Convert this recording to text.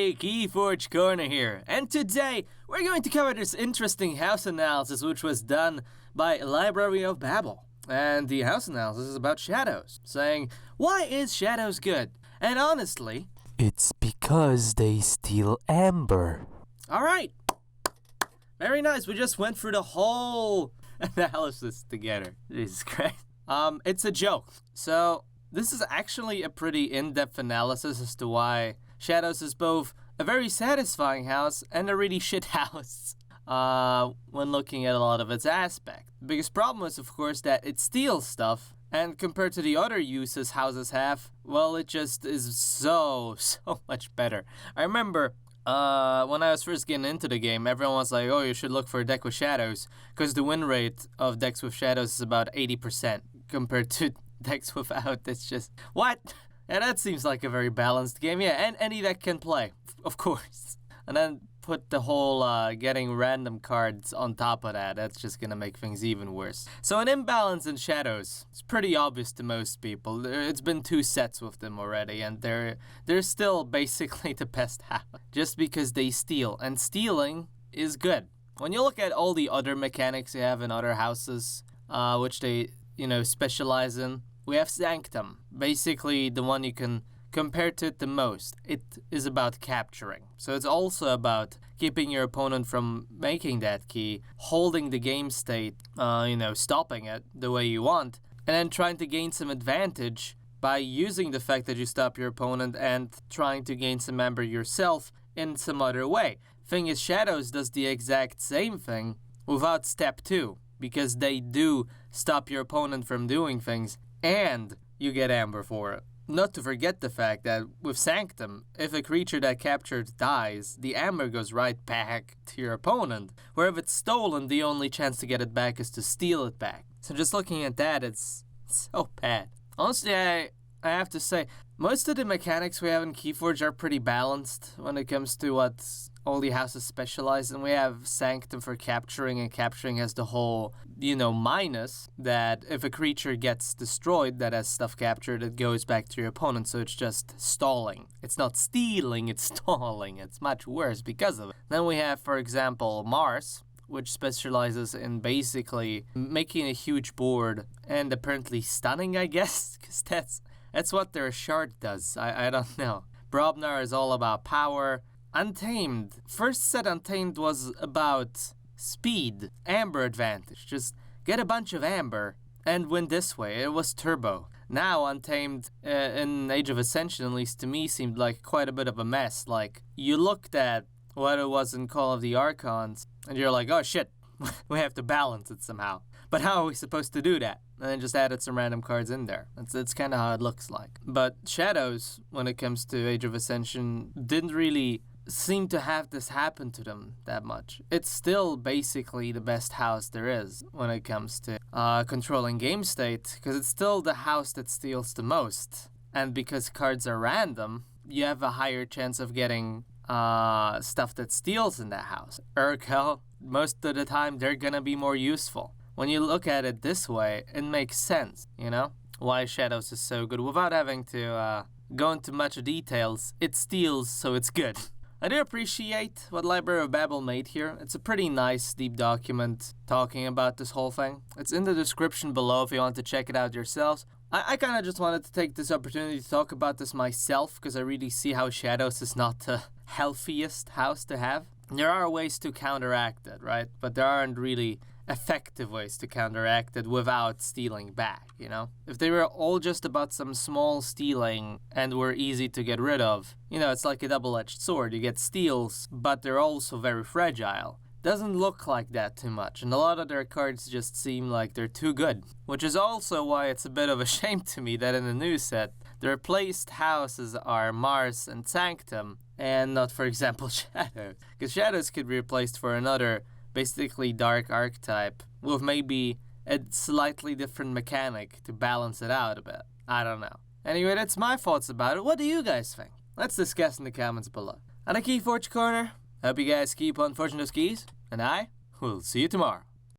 Hey, KeyForge Corner here, and today we're going to cover this interesting house analysis which was done by Library of Babel. And the house analysis is about shadows, saying, why is shadows good? And honestly, it's because they steal amber. Alright, very nice, we just went through the whole analysis together. Jesus Christ. It's a joke. So, this is actually a pretty in-depth analysis as to why Shadows is both a very satisfying house and a really shit house when looking at a lot of its aspects. The biggest problem is, of course, that it steals stuff, and compared to the other uses houses have, well, it just is so much better. I remember when I was first getting into the game, everyone was like, oh, you should look for a deck with shadows, because the win rate of decks with shadows is about 80% compared to decks without. It's just, what? Yeah, that seems like a very balanced game. Yeah, and any deck can play, of course. And then put the whole getting random cards on top of that. That's just gonna make things even worse. So an imbalance in shadows, it's pretty obvious to most people. It's been 2 sets with them already, and they're still basically the best house. Just because they steal, and stealing is good. When you look at all the other mechanics you have in other houses, which they, specialize in, we have Sanctum, basically the one you can compare to it the most. It is about capturing. So it's also about keeping your opponent from making that key, holding the game state, stopping it the way you want, and then trying to gain some advantage by using the fact that you stop your opponent and trying to gain some amber yourself in some other way. Thing is, Shadows does the exact same thing without step 2, because they do stop your opponent from doing things, and you get amber for it. Not to forget the fact that with Sanctum, if a creature that captured dies, the amber goes right back to your opponent, where if it's stolen, the only chance to get it back is to steal it back. So just looking at that, it's so bad. Honestly, I have to say, most of the mechanics we have in KeyForge are pretty balanced when it comes to what all the houses specialize in. We have Sanctum for capturing, and capturing has the whole, minus that if a creature gets destroyed that has stuff captured, it goes back to your opponent, so it's just stalling. It's not stealing, it's stalling. It's much worse because of it. Then we have, for example, Mars, which specializes in basically making a huge board and apparently stunning, I guess, because that's what their shard does. I don't know. Brobnar is all about power. Untamed. First set Untamed was about speed, amber advantage. Just get a bunch of amber and win this way. It was turbo. Now Untamed, in Age of Ascension, at least to me, seemed like quite a bit of a mess. Like, you looked at what it was in Call of the Archons, and you're like, oh shit, we have to balance it somehow. But how are we supposed to do that? And then just added some random cards in there. That's kind of how it looks like. But Shadows, when it comes to Age of Ascension, didn't really seem to have this happen to them that much. It's still basically the best house there is when it comes to controlling game state, because it's still the house that steals the most. And because cards are random, you have a higher chance of getting stuff that steals in that house. Ergo, most of the time, they're gonna be more useful. When you look at it this way, it makes sense, why Shadows is so good. Without having to go into much details, it steals, so it's good. I do appreciate what Library of Babel made here. It's a pretty nice, deep document talking about this whole thing. It's in the description below if you want to check it out yourselves. I kind of just wanted to take this opportunity to talk about this myself, because I really see how Shadows is not the healthiest house to have. There are ways to counteract it, right? But there aren't really effective ways to counteract it without stealing back, If they were all just about some small stealing and were easy to get rid of, it's like a double-edged sword. You get steals, but they're also very fragile. Doesn't look like that too much, and a lot of their cards just seem like they're too good. Which is also why it's a bit of a shame to me that in the new set, the replaced houses are Mars and Sanctum, and not, for example, Shadows. Because Shadows could be replaced for another basically dark archetype with maybe a slightly different mechanic to balance it out a bit. I don't know. Anyway, that's my thoughts about it. What do you guys think? Let's discuss in the comments below. On the KeyForge Corner, hope you guys keep on forging those keys, and I will see you tomorrow.